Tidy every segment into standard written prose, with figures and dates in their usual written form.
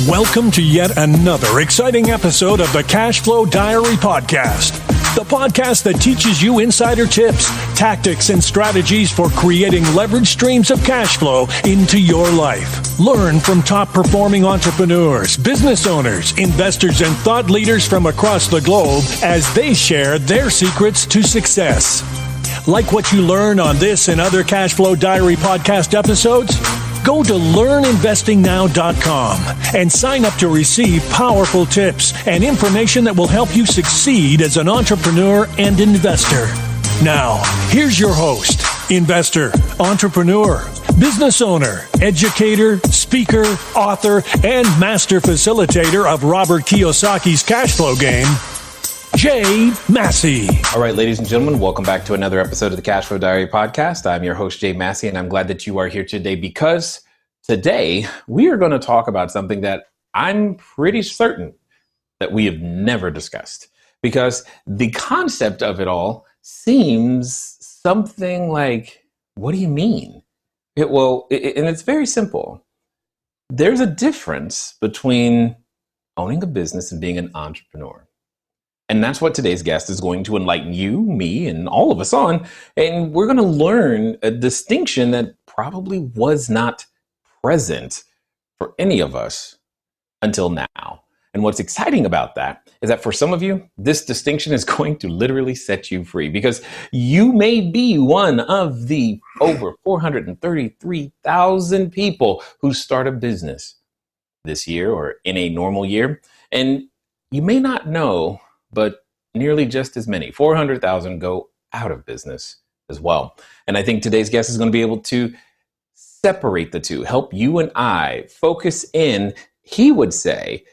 Welcome to yet another exciting episode of the CashFlowDiary podcast, the podcast that teaches you insider tips, tactics, and strategies for creating leverage streams of cash flow into your life. Learn from top-performing entrepreneurs, business owners, investors, and thought leaders from across the globe as they share their secrets to success. Like what you learn on this and other CashFlowDiary podcast episodes? Go to learninvestingnow.com and sign up to receive powerful tips and information that will help you succeed as an entrepreneur and investor. Now, here's your host, investor, entrepreneur, business owner, educator, speaker, author, and master facilitator of Robert Kiyosaki's cash flow game, Jay Massey. All right, ladies and gentlemen, welcome back to another episode of the CashFlow Diary podcast. I'm your host, Jay Massey, and I'm glad that you are here today because today we are going to talk about something that I'm pretty certain that we have never discussed, because the concept of it all seems something like, what do you mean? And it's very simple. There's a difference between owning a business and being an entrepreneur. And that's what today's guest is going to enlighten you, me, and all of us on. And we're going to learn a distinction that probably was not present for any of us until now. And what's exciting about that is that for some of you, this distinction is going to literally set you free, because you may be one of the over 433,000 people who start a business this year or in a normal year. And you may not know, but nearly just as many, 400,000, go out of business as well. And I think today's guest is going to be able to separate the two, help you and I focus in. He would say,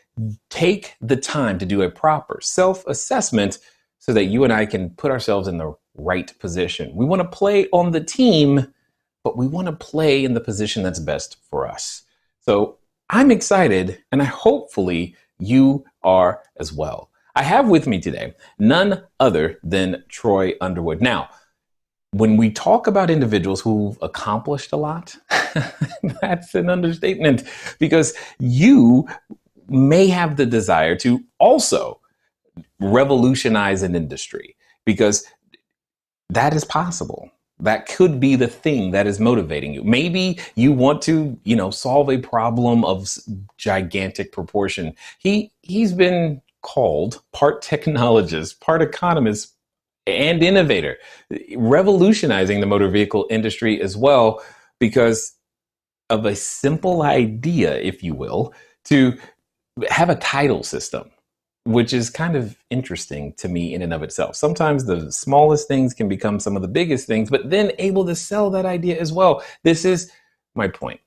take the time to do a proper self-assessment so that you and I can put ourselves in the right position. We want to play on the team, but we want to play in the position that's best for us. So I'm excited, and hopefully you are as well. I have with me today none other than Troy Underwood. Now, when we talk about individuals who've accomplished a lot, that's an understatement, because you may have the desire to also revolutionize an industry, because that is possible. That could be the thing that is motivating you. Maybe you want to, solve a problem of gigantic proportion. He's been called part technologist, part economist, and innovator, revolutionizing the motor vehicle industry as well, because of a simple idea, if you will, to have a title system, which is kind of interesting to me in and of itself. Sometimes the smallest things can become some of the biggest things, but then able to sell that idea as well. This is my point.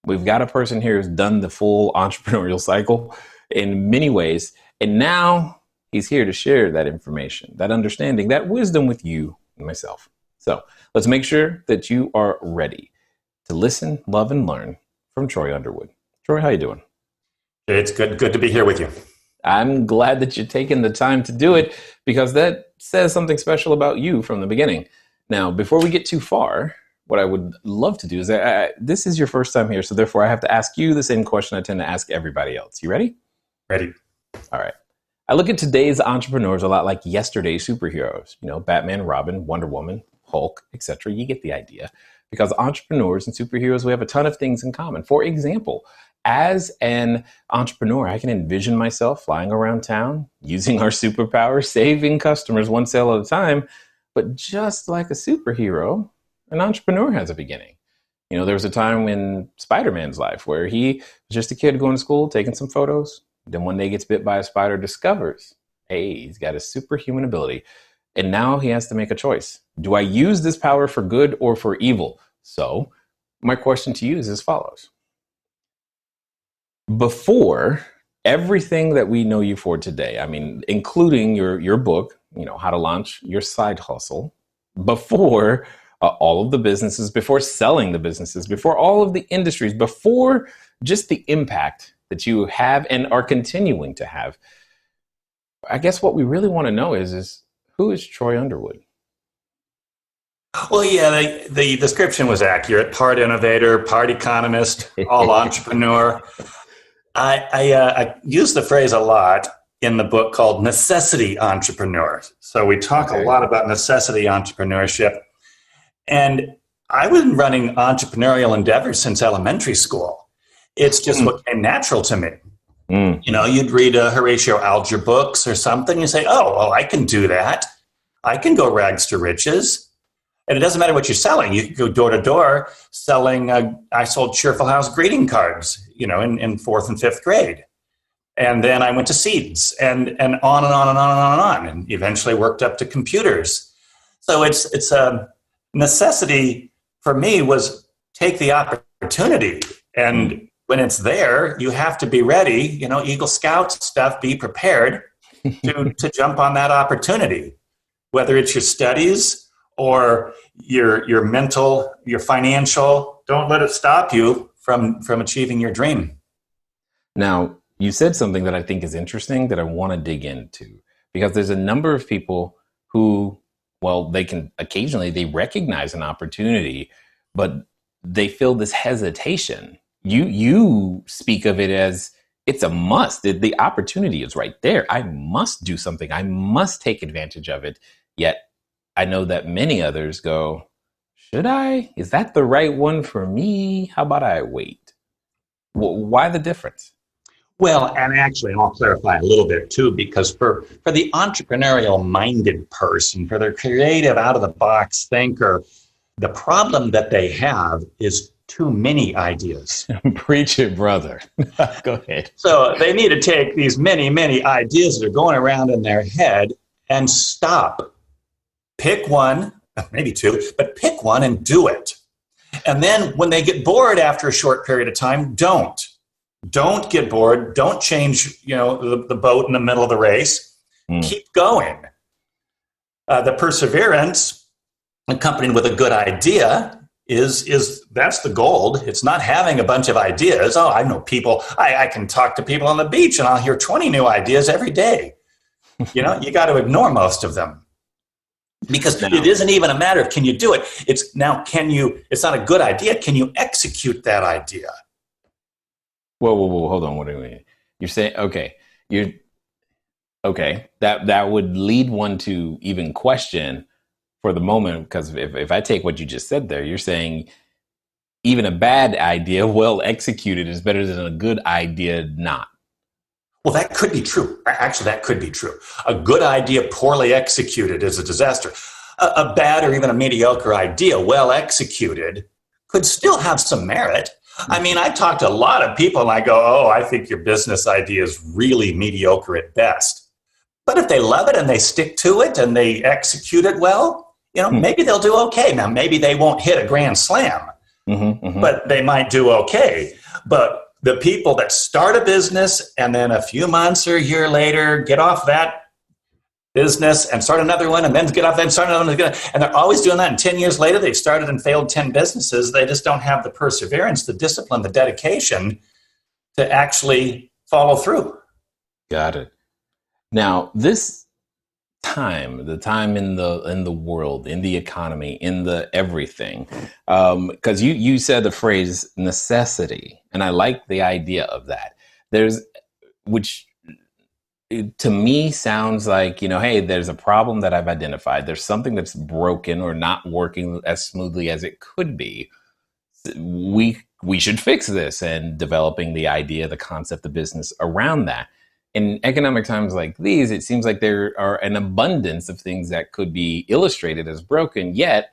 We've got a person here who's done the full entrepreneurial cycle in many ways, and now he's here to share that information, that understanding, that wisdom with you and myself. So let's make sure that you are ready to listen, love, and learn from Troy Underwood. Troy, how you doing? It's good to be here with you. I'm glad that you're taking the time to do it, because that says something special about you from the beginning. Now, before we get too far, what I would love to do is, this is your first time here, so therefore I have to ask you the same question I tend to ask everybody else. You ready? Ready. All right. I look at today's entrepreneurs a lot like yesterday's superheroes, Batman, Robin, Wonder Woman, Hulk, etc. You get the idea. Because entrepreneurs and superheroes, we have a ton of things in common. For example, as an entrepreneur, I can envision myself flying around town, using our superpower, saving customers one sale at a time. But just like a superhero, an entrepreneur has a beginning. There was a time in Spider-Man's life where he was just a kid going to school, taking some photos. Then one day gets bit by a spider, discovers, hey, he's got a superhuman ability. And now he has to make a choice. Do I use this power for good or for evil? So my question to you is as follows. Before everything that we know you for today, including your book, How to Launch Your Side Hustle, before all of the businesses, before selling the businesses, before all of the industries, before just the impact that you have and are continuing to have, I guess what we really want to know is who is Troy Underwood? Well, yeah, the description was accurate. Part innovator, part economist, all entrepreneur. I use the phrase a lot in the book called necessity entrepreneurs. So we talk a lot about necessity entrepreneurship. And I've been running entrepreneurial endeavors since elementary school. It's just what came natural to me. You'd read Horatio Alger books or something. You say, oh, well, I can do that. I can go rags to riches. And it doesn't matter what you're selling. You can go door to door selling. I sold Cheerful House greeting cards, in fourth and fifth grade. And then I went to seeds and on and on and on and on, and eventually worked up to computers. So it's a necessity for me was take the opportunity. And when it's there, you have to be ready, Eagle Scout stuff, be prepared to jump on that opportunity, whether it's your studies or your mental, your financial. Don't let it stop you from achieving your dream. Now, you said something that I think is interesting that I want to dig into, because there's a number of people who, they recognize an opportunity, but they feel this hesitation. You speak of it as it's a must. The opportunity is right there. I must do something. I must take advantage of it. Yet I know that many others go, should I? Is that the right one for me? How about I wait? Why the difference? Well, and actually, I'll clarify a little bit too, because for the entrepreneurial-minded person, for the creative, out-of-the-box thinker, the problem that they have is too many ideas. Preach it, brother. Go ahead. So they need to take these many, many ideas that are going around in their head and stop. Pick one, maybe two, but pick one and do it. And then when they get bored after a short period of time, Don't get bored. Don't change, the boat in the middle of the race. Keep going. The perseverance accompanied with a good idea is that's the gold. It's not having a bunch of ideas. Oh, I know people. I can talk to people on the beach and I'll hear 20 new ideas every day. You got to ignore most of them. Because it isn't even a matter of can you do it. It's not a good idea. Can you execute that idea? Whoa, hold on. What do you mean? You're saying, that would lead one to even question for the moment, because if I take what you just said there, you're saying even a bad idea, well executed, is better than a good idea not. Well, that could be true. Actually, that could be true. A good idea poorly executed is a disaster. A bad or even a mediocre idea, well executed, could still have some merit. I mean, I talk to a lot of people and I go, oh, I think your business idea is really mediocre at best. But if they love it and they stick to it and they execute it well, maybe they'll do okay. Now, maybe they won't hit a grand slam, but they might do okay. But the people that start a business and then a few months or a year later get off that business and start another one and then get off that and start another one, and they're always doing that, and 10 years later they've started and failed 10 businesses. They just don't have the perseverance, the discipline, the dedication to actually follow through. Got it. Now, this time, the time in the world, in the economy, in the everything, because you said the phrase necessity, and I like the idea of that. Which to me sounds like, hey, there's a problem that I've identified. There's something that's broken or not working as smoothly as it could be. We should fix this, and developing the idea, the concept, the business around that. In economic times like these, it seems like there are an abundance of things that could be illustrated as broken, yet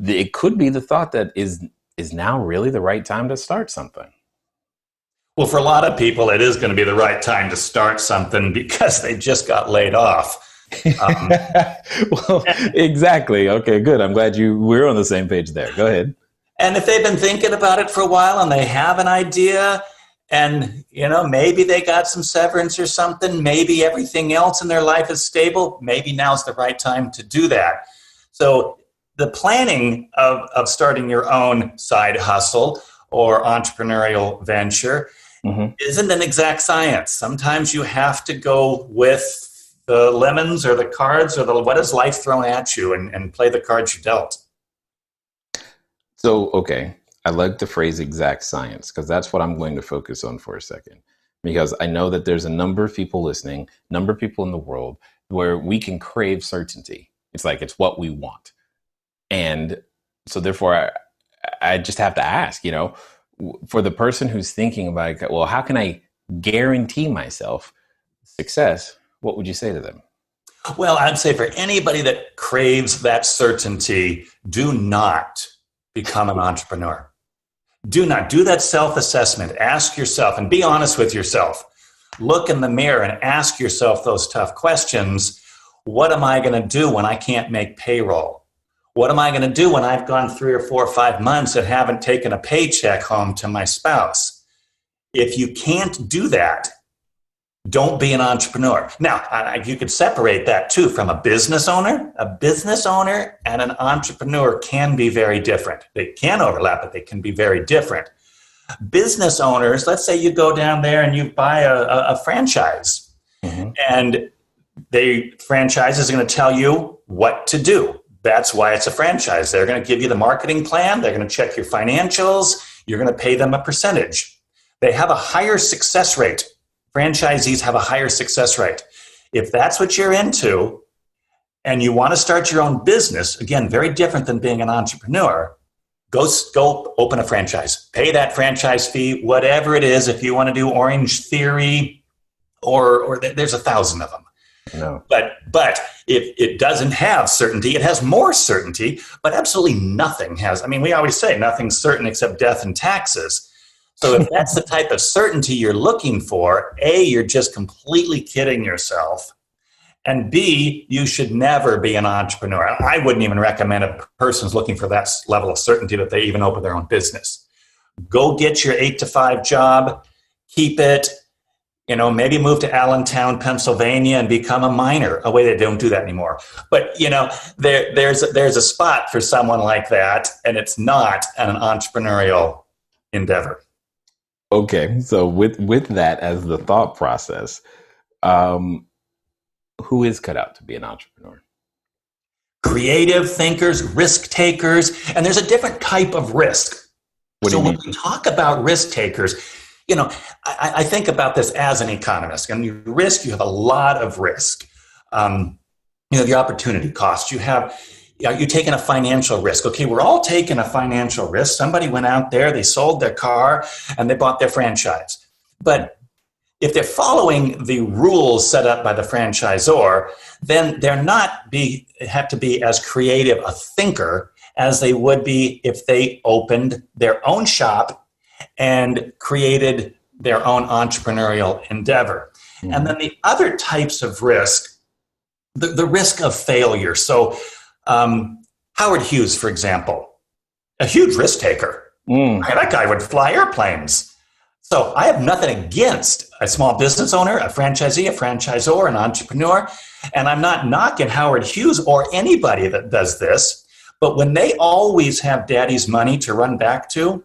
it could be the thought that is now really the right time to start something. Well, for a lot of people, it is going to be the right time to start something because they just got laid off. Well, exactly. Okay, good. I'm glad we're on the same page there. Go ahead. And if they've been thinking about it for a while and they have an idea, and maybe they got some severance or something, maybe everything else in their life is stable, maybe now's the right time to do that. So the planning of starting your own side hustle or entrepreneurial venture isn't an exact science. Sometimes you have to go with the lemons or the cards or what is life thrown at you, and play the cards you dealt. So, okay, I like the phrase exact science, because that's what I'm going to focus on for a second. Because I know that there's a number of people listening, number of people in the world where we can crave certainty. It's like, it's what we want. And so therefore, I just have to ask, for the person who's thinking about, well, how can I guarantee myself success? What would you say to them? Well, I'd say for anybody that craves that certainty, do not become an entrepreneur. Do not do that self-assessment. Ask yourself and be honest with yourself. Look in the mirror and ask yourself those tough questions. What am I going to do when I can't make payroll? What am I going to do when I've gone 3 or 4 or 5 months and haven't taken a paycheck home to my spouse? If you can't do that, don't be an entrepreneur. Now, you could separate that too from a business owner. A business owner and an entrepreneur can be very different. They can overlap, but they can be very different. Business owners, let's say you go down there and you buy a franchise, and the franchise is going to tell you what to do. That's why it's a franchise. They're going to give you the marketing plan. They're going to check your financials. You're going to pay them a percentage. They have a higher success rate. Franchisees have a higher success rate. If that's what you're into and you want to start your own business, again, very different than being an entrepreneur, go open a franchise. Pay that franchise fee, whatever it is. If you want to do Orange Theory or there's 1,000 of them. No. But if it doesn't have certainty, it has more certainty, but absolutely nothing has. I mean, we always say nothing's certain except death and taxes. So if that's the type of certainty you're looking for, A, you're just completely kidding yourself. And B, you should never be an entrepreneur. I wouldn't even recommend a person's looking for that level of certainty that they even open their own business. Go get your 8-to-5 job, keep it, maybe move to Allentown, Pennsylvania and become a miner. Oh, wait, they don't do that anymore. But, there's a spot for someone like that, and it's not an entrepreneurial endeavor. Okay, so with that as the thought process, who is cut out to be an entrepreneur? Creative thinkers, risk takers, and there's a different type of risk. So when we talk about risk takers, I think about this as an economist. And you have a lot of risk. The opportunity cost. You're taking a financial risk. Okay, we're all taking a financial risk. Somebody went out there, they sold their car, and they bought their franchise. But if they're following the rules set up by the franchisor, then they're have to be as creative a thinker as they would be if they opened their own shop and created their own entrepreneurial endeavor. Mm-hmm. And then the other types of risk, the risk of failure. So Howard Hughes, for example, a huge risk taker. That guy would fly airplanes. So I have nothing against a small business owner, a franchisee, a franchisor, an entrepreneur, and I'm not knocking Howard Hughes or anybody that does this, but when they always have daddy's money to run back to,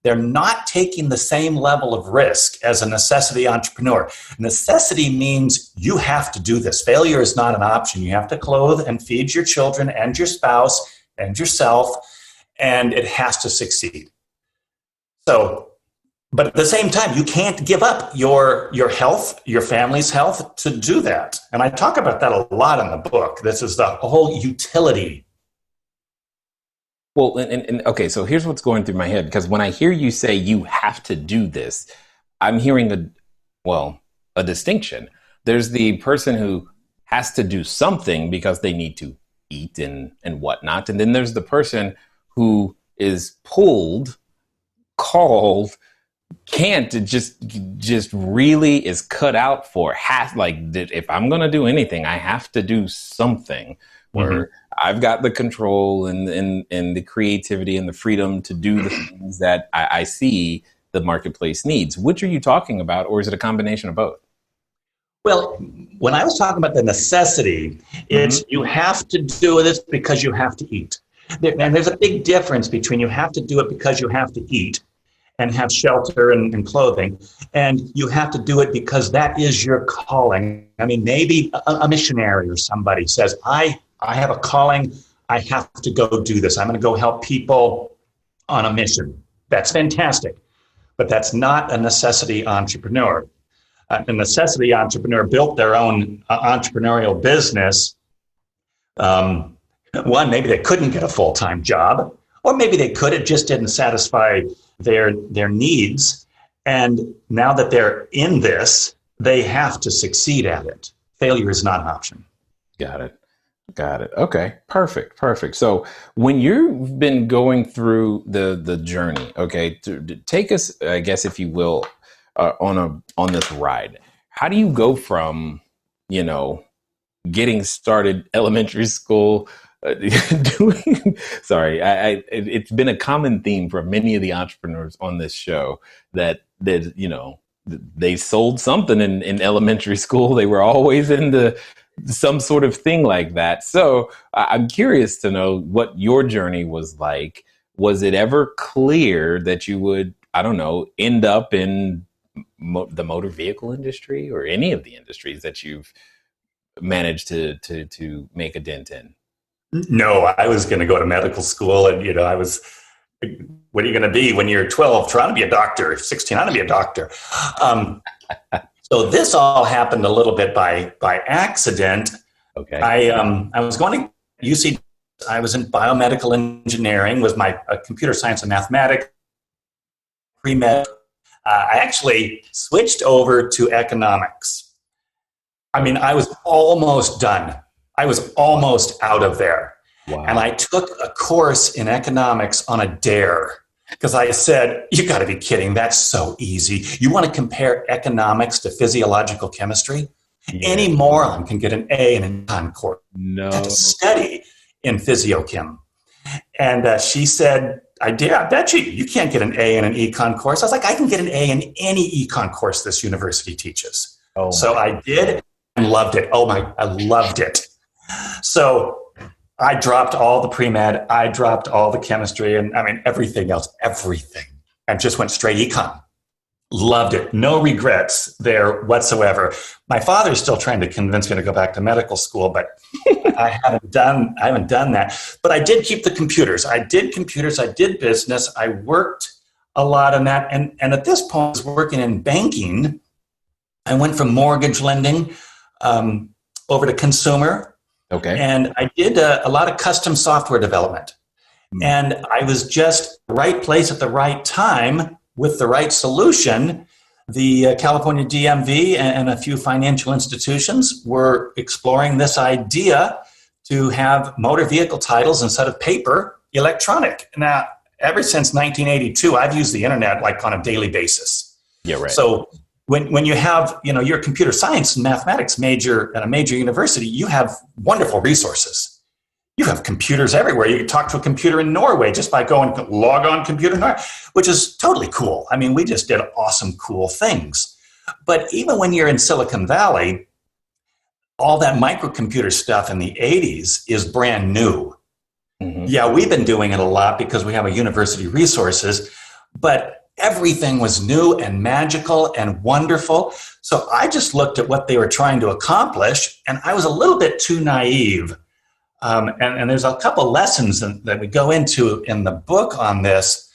they're not taking the same level of risk as a necessity entrepreneur. Necessity means you have to do this. Failure is not an option. You have to clothe and feed your children and your spouse and yourself, and it has to succeed. But at the same time, you can't give up your health, your family's health to do that. And I talk about that a lot in the book. This is the whole utility. Well, and okay, so here's what's going through my head, because when I hear you say you have to do this, I'm hearing a distinction. There's the person who has to do something because they need to eat and whatnot. And then there's the person who is called, can't, just really is cut out for, if I'm going to do anything, I have to do something where I've got the control and the creativity and the freedom to do the things that I see the marketplace needs. Which are you talking about, or is it a combination of both? Well, when I was talking about the necessity, it's you have to do this because you have to eat. And there's a big difference between you have to do it because you have to eat and have shelter and clothing, and you have to do it because that is your calling. I mean, maybe a missionary or somebody says, I have a calling, I have to go do this. I'm going to go help people on a mission. That's fantastic. But that's not a necessity entrepreneur. A necessity entrepreneur built their own entrepreneurial business. One, maybe they couldn't get a full-time job, or maybe they could, it just didn't satisfy their needs. And now that they're in this, they have to succeed at it. Failure is not an option. Got it. Okay, perfect. So when you've been going through the journey, okay, to take us, I guess, if you will, on this ride. How do you go from, getting started elementary school, it's been a common theme for many of the entrepreneurs on this show that they sold something in elementary school. They were always into some sort of thing like that. So I'm curious to know what your journey was like. Was it ever clear that you would, end up in the motor vehicle industry or any of the industries that you've managed to make a dent in? No, I was going to go to medical school, and what are you going to be when you're 12? Trying to be a doctor. 16, I want to be a doctor. So this all happened a little bit by accident. Okay. I was going to UC. I was in biomedical engineering, was my computer science and mathematics pre-med. I actually switched over to economics. I mean, I was almost done. I was almost out of there. Wow. And I took a course in economics on a dare because I said, you got to be kidding. That's so easy. You want to compare economics to physiological chemistry? Yeah. Any moron can get an A in an econ course. No. I had to study in physiochem. And she said, I bet you can't get an A in an econ course. I was like, I can get an A in any econ course this university teaches. Oh, so I did and loved it. I loved it. So I dropped all the pre-med. I dropped all the chemistry and everything else, and just went straight econ. Loved it. No regrets there whatsoever. My father's still trying to convince me to go back to medical school, but I haven't done that. But I did keep the computers. I did business. I worked a lot on that. And at this point, I was working in banking. I went from mortgage lending over to consumer. Okay. And I did a lot of custom software development. And I was just right place at the right time with the right solution. The California DMV and a few financial institutions were exploring this idea to have motor vehicle titles instead of paper, electronic. Now, ever since 1982, I've used the internet like on a daily basis. Yeah, right. So when you have, your computer science and mathematics major at a major university, you have wonderful resources. You have computers everywhere. You can talk to a computer in Norway just by going log on computer Norway, which is totally cool. We just did awesome, cool things. But even when you're in Silicon Valley, all that microcomputer stuff in the 80s is brand new. Mm-hmm. Yeah, we've been doing it a lot because we have a university resources, but everything was new and magical and wonderful. So I just looked at what they were trying to accomplish, and I was a little bit too naive. And there's a couple lessons that we go into in the book on this.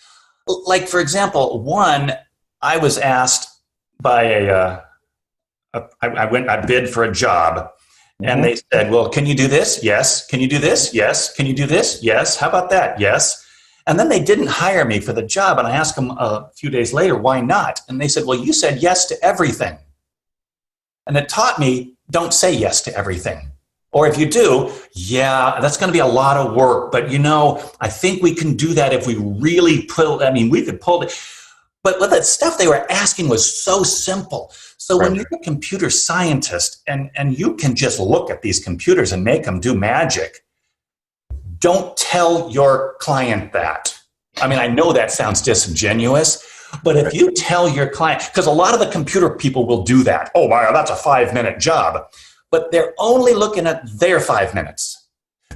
Like, for example, one, I was asked by I bid for a job, and they said, well, can you do this? Yes. Can you do this? Yes. Can you do this? Yes. How about that? Yes. And then they didn't hire me for the job, and I asked them a few days later, why not? And they said, well, you said yes to everything. And it taught me, don't say yes to everything. Or if you do, yeah, that's going to be a lot of work. But, I think we can do that if we really we could pull it. But that stuff they were asking was so simple. So when you're a computer scientist and you can just look at these computers and make them do magic, don't tell your client that. I know that sounds disingenuous, but if you tell your client, because a lot of the computer people will do that. Oh, my, that's a 5-minute job. But they're only looking at their 5 minutes.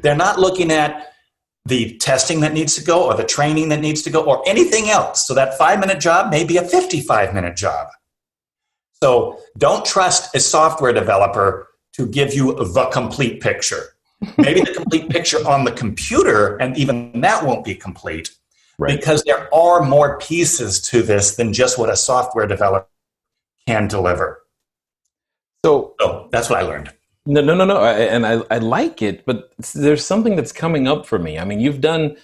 They're not looking at the testing that needs to go or the training that needs to go or anything else. So that 5-minute job may be a 55-minute job. So don't trust a software developer to give you the complete picture. Maybe the complete picture on the computer, and even that won't be complete. Right. because there are more pieces to this than just what a software developer can deliver. So that's what I learned. No. I like it, but there's something that's coming up for me. I mean, you've done,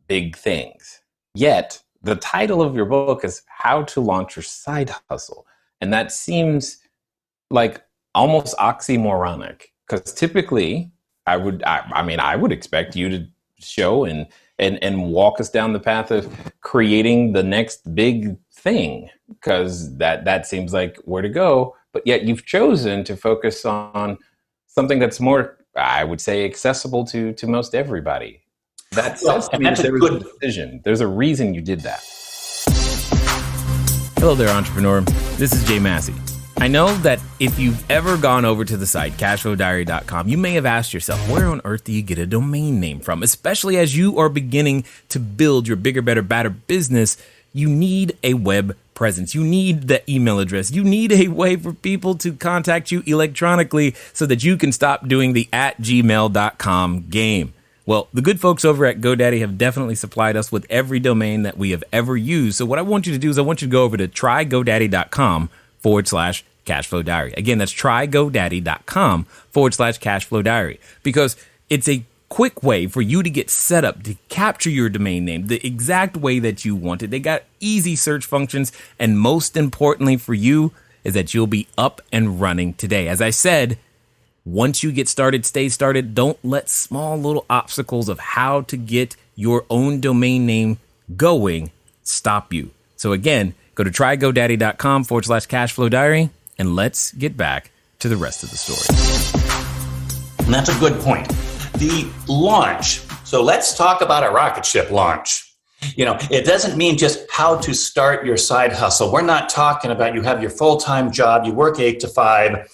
big things. Yet the title of your book is How to Launch Your Side Hustle. And that seems like almost oxymoronic, because typically I would expect you to show and walk us down the path of creating the next big thing, because that seems like where to go. But yet you've chosen to focus on something that's more, I would say, accessible to most everybody. That says to me that there was a decision. There's a reason you did that. Hello there, entrepreneur. This is Jay Massey. I know that if you've ever gone over to the site, CashFlowDiary.com, you may have asked yourself, where on earth do you get a domain name from? Especially as you are beginning to build your bigger, better, badder business, you need a web presence. You need the email address. You need a way for people to contact you electronically so that you can stop doing the @gmail.com game. Well, the good folks over at GoDaddy have definitely supplied us with every domain that we have ever used. So what I want you to do is I want you to go over to trygodaddy.com/CashFlowDiary. Again, that's trygodaddy.com/CashFlowDiary, because it's a quick way for you to get set up to capture your domain name the exact way that you want it. They got easy search functions, and most importantly for you is that you'll be up and running today. As I said, once you get started, stay started. Don't let small little obstacles of how to get your own domain name going stop you. So again, go to trygodaddy.com/CashFlowDiary, and let's get back to the rest of the story. And that's a good point. The launch. So let's talk about a rocket ship launch. It doesn't mean just how to start your side hustle. We're not talking about you have your full-time job, you work 8 to 5,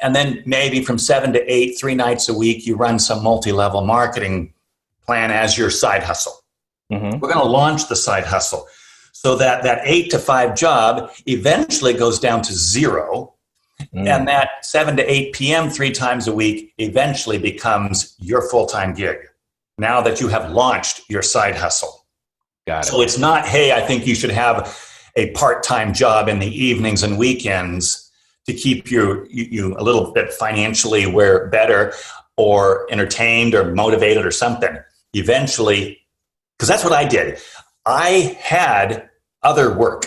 and then maybe from 7 to 8, 3 nights a week, you run some multi-level marketing plan as your side hustle. Mm-hmm. We're going to launch the side hustle so that 8 to 5 job eventually goes down to 0. And that 7 to 8 p.m. 3 times a week eventually becomes your full-time gig, now that you have launched your side hustle. Got it. So it's not, hey, I think you should have a part-time job in the evenings and weekends to keep you a little bit financially better or entertained or motivated or something. Eventually, because that's what I did. I had other work.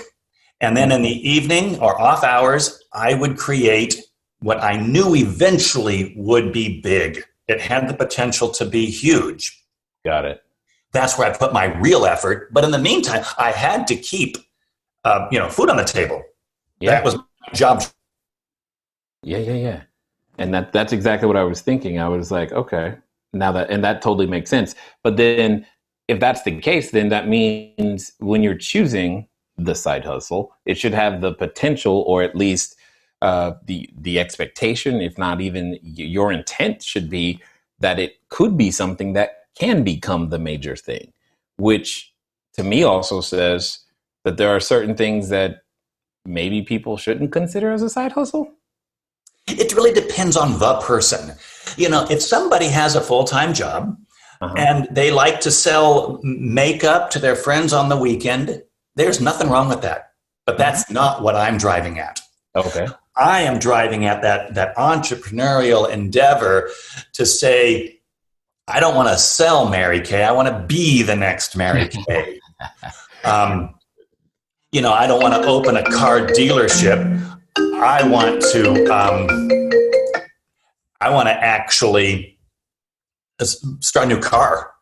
And then in the evening or off hours, I would create what I knew eventually would be big. It had the potential to be huge. Got it. That's where I put my real effort. But in the meantime, I had to keep, food on the table. Yeah. That was my job. Yeah. And that's exactly what I was thinking. I was like, okay, that totally makes sense. But then if that's the case, then that means when you're choosing the side hustle, it should have the potential, or at least the expectation, if not even your intent, should be that it could be something that can become the major thing, which to me also says that there are certain things that maybe people shouldn't consider as a side hustle. It really depends on the person. If somebody has a full-time job and they like to sell makeup to their friends on the weekend, there's nothing wrong with that. But that's not what I'm driving at. Okay. I am driving at that entrepreneurial endeavor to say, I don't want to sell Mary Kay. I want to be the next Mary Kay. I don't want to open a car dealership. I want to actually start a new car.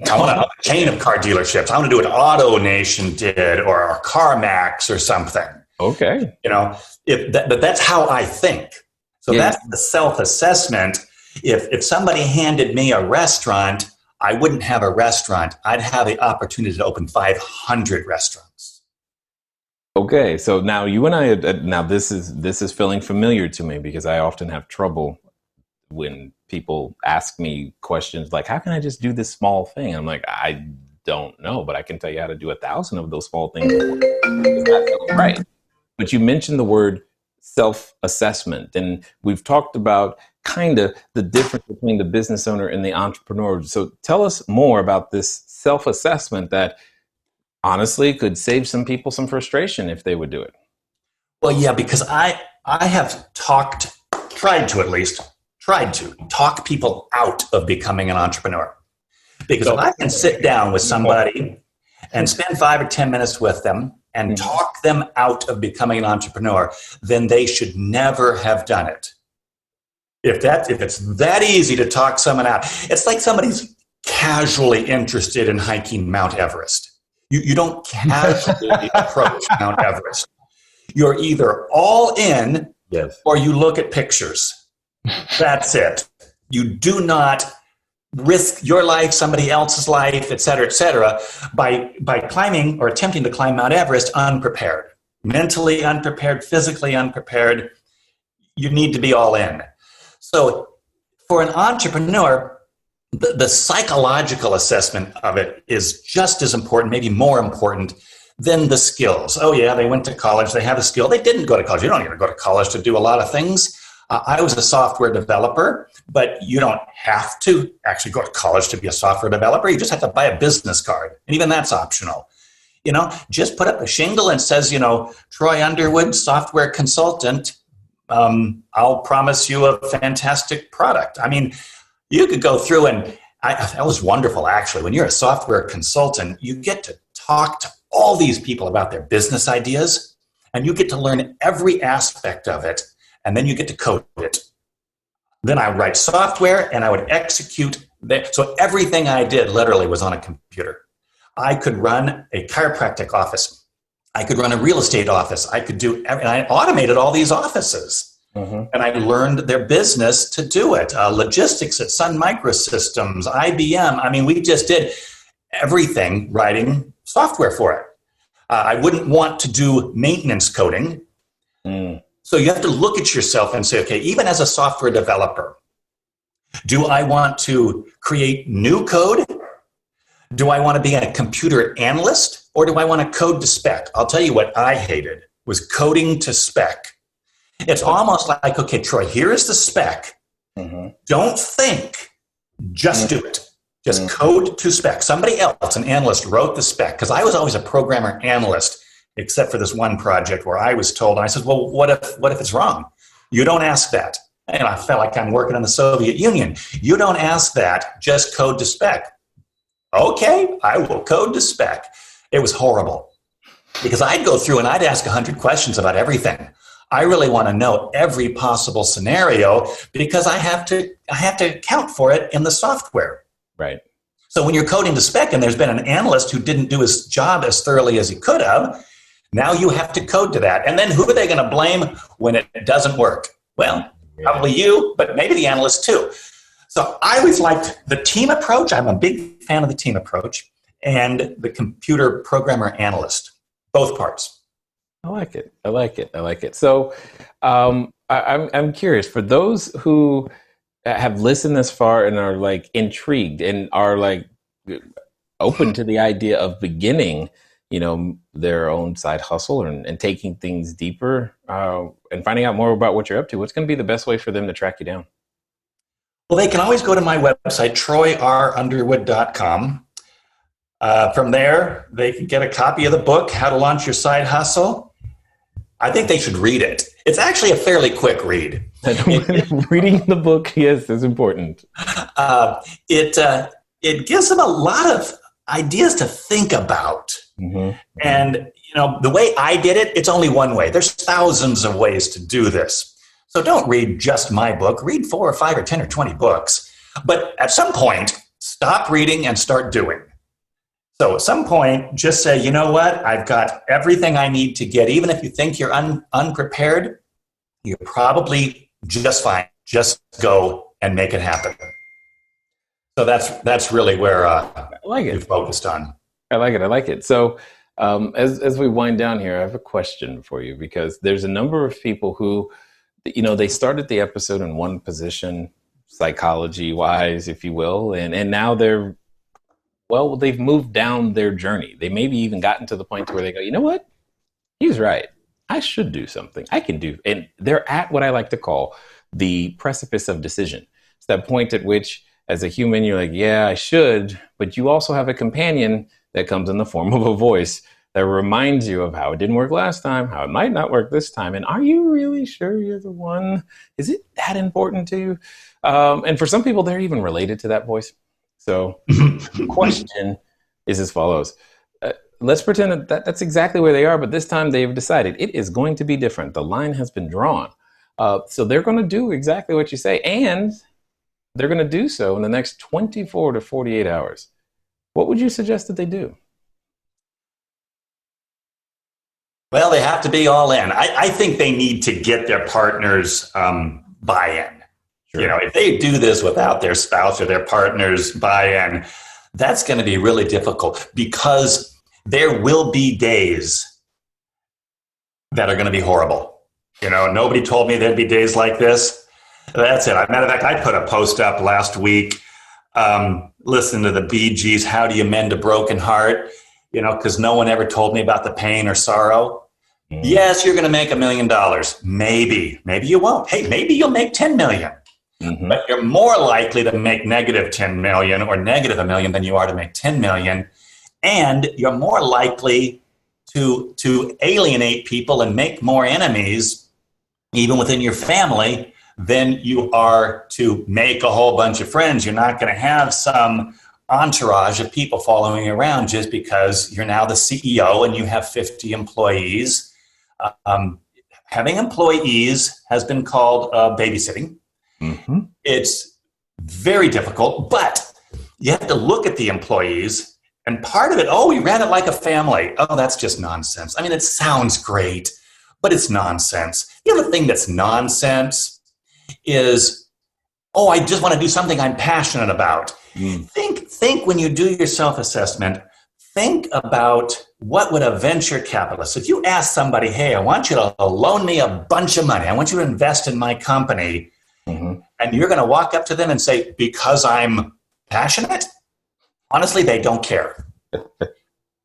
I want a chain of car dealerships. I want to do what AutoNation did, or CarMax or something. Okay. But that's how I think. So that's the self-assessment. If somebody handed me a restaurant, I wouldn't have a restaurant. I'd have the opportunity to open 500 restaurants. Okay. So now you and I, this is feeling familiar to me, because I often have trouble when people ask me questions like, how can I just do this small thing? I'm like, I don't know, but I can tell you how to do 1,000 of those small things. Right. But you mentioned the word self-assessment. And we've talked about kind of the difference between the business owner and the entrepreneur. So tell us more about this self-assessment that honestly could save some people some frustration if they would do it. Well, yeah, because I have tried to talk people out of becoming an entrepreneur. Because if I can sit down with somebody and spend 5 or 10 minutes with them and talk them out of becoming an entrepreneur, then they should never have done it. If it's that easy to talk someone out, it's like somebody's casually interested in hiking Mount Everest. You don't casually approach Mount Everest. You're either all in, or you look at pictures. That's it. You do not risk your life, somebody else's life, et cetera, by climbing or attempting to climb Mount Everest unprepared. Mentally unprepared, physically unprepared. You need to be all in. So for an entrepreneur, the psychological assessment of it is just as important, maybe more important than the skills. Oh yeah, they went to college, they have a skill. They didn't go to college. You don't even go to college to do a lot of things. I was a software developer, but you don't have to actually go to college to be a software developer. You just have to buy a business card, and even that's optional. Just put up a shingle and says, Troy Underwood, software consultant. I'll promise you a fantastic product. I mean, you could go through and that was wonderful, actually. When you're a software consultant, you get to talk to all these people about their business ideas, and you get to learn every aspect of it. And then you get to code it. Then I would write software and I would execute. So everything I did literally was on a computer. I could run a chiropractic office. I could run a real estate office. I could do, and I automated all these offices. And I learned their business to do it. Logistics at Sun Microsystems, IBM. I mean, we just did everything writing software for it. I wouldn't want to do maintenance coding. So you have to look at yourself and say, okay, even as a software developer, do I want to create new code? Do I want to be a computer analyst? Or do I want to code to spec? I'll tell you what I hated was coding to spec. It's almost like, okay, Troy, here is the spec. Don't think, just do it. Just code to spec. Somebody else, an analyst, wrote the spec. Because I was always a programmer analyst, except for this one project where I was told, and I said, well, what if it's wrong? You don't ask that. And I felt like I'm working in the Soviet Union. You don't ask that, just code to spec. Okay, I will code to spec. It was horrible because I'd go through and I'd ask 100 questions about everything. I really want to know every possible scenario because I have to account for it in the software. Right. So when you're coding to spec and there's been an analyst who didn't do his job as thoroughly as he could have, now you have to code to that. And then who are they going to blame when it doesn't work? Well, probably you, but maybe the analyst too. So I always liked the team approach. I'm a big fan of the team approach and the computer programmer analyst, both parts. I like it. So I'm curious, for those who have listened this far and are like intrigued and are like open to the idea of beginning their own side hustle and taking things deeper and finding out more about what you're up to, what's going to be the best way for them to track you down? Well, they can always go to my website, troyunderwood.com. From there, they can get a copy of the book, How to Launch Your Side Hustle. I think they should read it. It's actually a fairly quick read. Reading the book, yes, is important. It gives them a lot of ideas to think about. And, the way I did it, it's only one way. There's thousands of ways to do this. So don't read just my book. Read 4 or 5 or 10 or 20 books. But at some point, stop reading and start doing. So at some point, just say, you know what? I've got everything I need to get. Even if you think you're unprepared, you're probably just fine. Just go and make it happen. So that's really where you focused on. I like it. So as we wind down here, I have a question for you because there's a number of people who, they started the episode in one position, psychology-wise, if you will, and now they've moved down their journey. They maybe even gotten to the point where they go, you know what? He's right. I should do something. I can do. And they're at what I like to call the precipice of decision. It's that point at which, as a human, you're like, yeah, I should. But you also have a companion that comes in the form of a voice that reminds you of how it didn't work last time, how it might not work this time. And are you really sure you're the one? Is it that important to you? And for some people, they're even related to that voice. So the question is as follows. Let's pretend that that's exactly where they are, but this time they've decided it is going to be different. The line has been drawn. So they're going to do exactly what you say, and they're going to do so in the next 24 to 48 hours. What would you suggest that they do? Well, they have to be all in. I think they need to get their partner's buy-in. Sure. You know, if they do this without their spouse or their partner's buy-in, that's going to be really difficult, because there will be days that are going to be horrible. You know, nobody told me there'd be days like this. That's it. Matter of fact, I put a post up last week, listening to the Bee Gees, How Do You Mend a Broken Heart? You know, because no one ever told me about the pain or sorrow. Yes, you're going to make $1 million. Maybe you won't. Hey, maybe you'll make 10 million. But you're more likely to make negative 10 million or negative $1 million than you are to make 10 million. And you're more likely to alienate people and make more enemies, even within your family, than you are to make a whole bunch of friends. You're not going to have some entourage of people following you around just because you're now the CEO and you have 50 employees. Having employees has been called babysitting. It's very difficult, but you have to look at the employees, and part of it, we ran it like a family. Oh, that's just nonsense. I mean, it sounds great, but it's nonsense. The other thing that's nonsense is, I just want to do something I'm passionate about. Think when you do your self-assessment, think about what would a venture capitalist, if you ask somebody, hey, I want you to loan me a bunch of money, I want you to invest in my company, and you're going to walk up to them and say, because I'm passionate? Honestly, they don't care.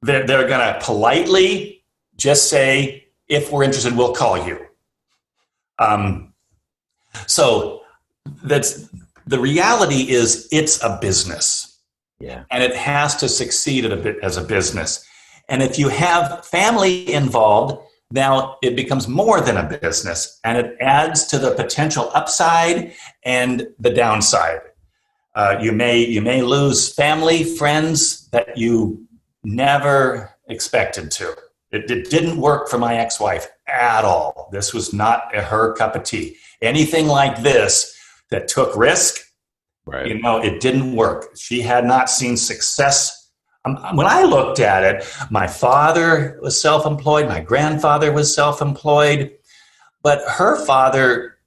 They're going to politely just say, if we're interested, we'll call you. So that's the reality is it's a business. And it has to succeed as a business. And if you have family involved, now it becomes more than a business, and it adds to the potential upside and the downside. You may lose family, friends that you never expected to. It didn't work for my ex-wife at all. This was not her cup of tea. Anything like this that took risk, you know, it didn't work. She had not seen success. When I looked at it, my father was self-employed, my grandfather was self-employed, but her father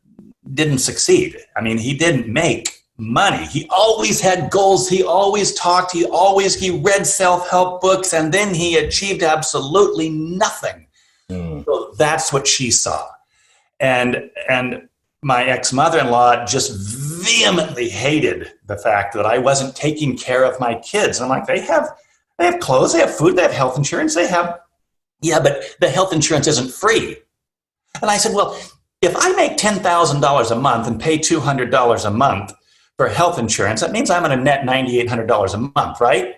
didn't succeed. I mean, he didn't make money. He always had goals. He always talked. He read self-help books, and then he achieved absolutely nothing. So that's what she saw. And my ex-mother-in-law just vehemently hated the fact that I wasn't taking care of my kids. I'm like, they have clothes, they have food, they have health insurance, but the health insurance isn't free. And I said, well, if I make $10,000 a month and pay $200 a month for health insurance, that means I'm going to net $9,800 a month, right?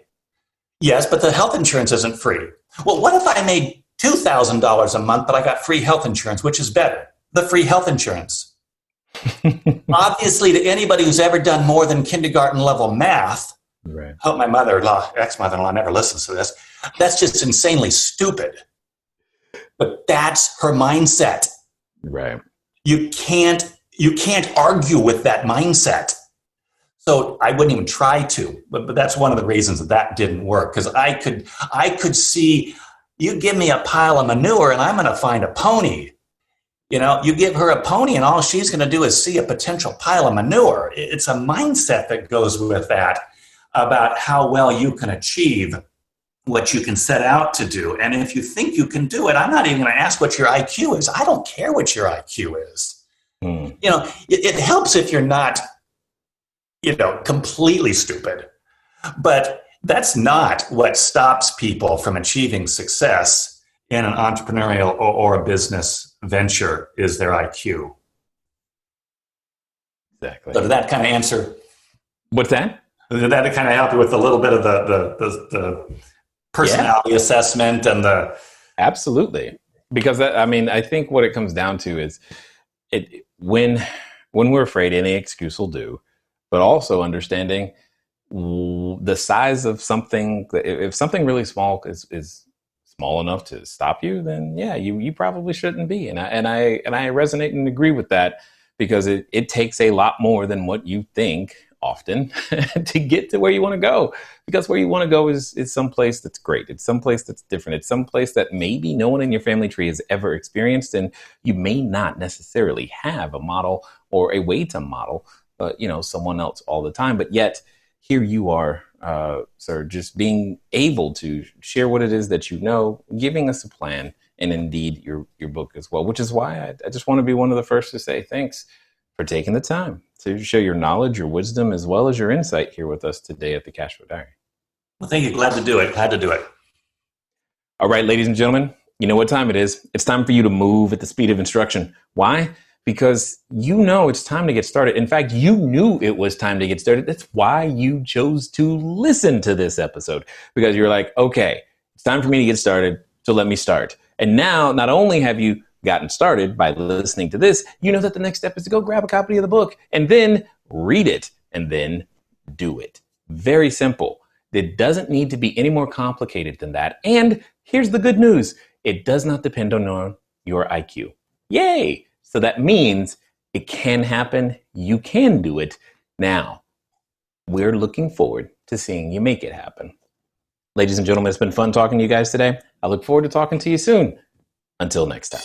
Yes, but the health insurance isn't free. Well, what if I made $2,000 a month, but I got free health insurance? Which is better? The free health insurance. Obviously, to anybody who's ever done more than kindergarten level math, hope my ex-mother-in-law never listens to this, that's just insanely stupid. But that's her mindset. You can't argue with that mindset. So I wouldn't even try to, but that's one of the reasons that didn't work, because I could see, you give me a pile of manure and I'm going to find a pony. You know, you give her a pony and all she's going to do is see a potential pile of manure. It's a mindset that goes with that, about how well you can achieve what you can set out to do. And if you think you can do it, I'm not even going to ask what your IQ is. I don't care what your IQ is. You know, it helps if you're not, completely stupid. But that's not what stops people from achieving success. in an entrepreneurial or a business venture is their IQ. Exactly. So did that kind of answer? What's that? Did that kind of help you with a little bit of the personality assessment and the... Absolutely. Because I think what it comes down to is when we're afraid, any excuse will do, but also understanding the size of something. If something really small is small enough to stop you, then yeah, you probably shouldn't be. And I resonate and agree with that, because it takes a lot more than what you think often to get to where you want to go, because where you want to go is someplace that's great. It's someplace that's different. It's someplace that maybe no one in your family tree has ever experienced, and you may not necessarily have a model or a way to model, someone else all the time. But yet here you are, sir, just being able to share what it is that you know, giving us a plan, and indeed your book as well, which is why I just want to be one of the first to say thanks for taking the time to share your knowledge, your wisdom, as well as your insight here with us today at the CashFlow Diary. Well, thank you. Glad to do it. Glad to do it. All right, ladies and gentlemen, you know what time it is. It's time for you to move at the speed of instruction. Why? Because you know it's time to get started. In fact, you knew it was time to get started. That's why you chose to listen to this episode, because you're like, okay, it's time for me to get started, so let me start. And now, not only have you gotten started by listening to this, you know that the next step is to go grab a copy of the book and then read it and then do it. Very simple. It doesn't need to be any more complicated than that. And here's the good news. It does not depend on your IQ. Yay! So that means it can happen. You can do it. Now, we're looking forward to seeing you make it happen. Ladies and gentlemen, it's been fun talking to you guys today. I look forward to talking to you soon. Until next time.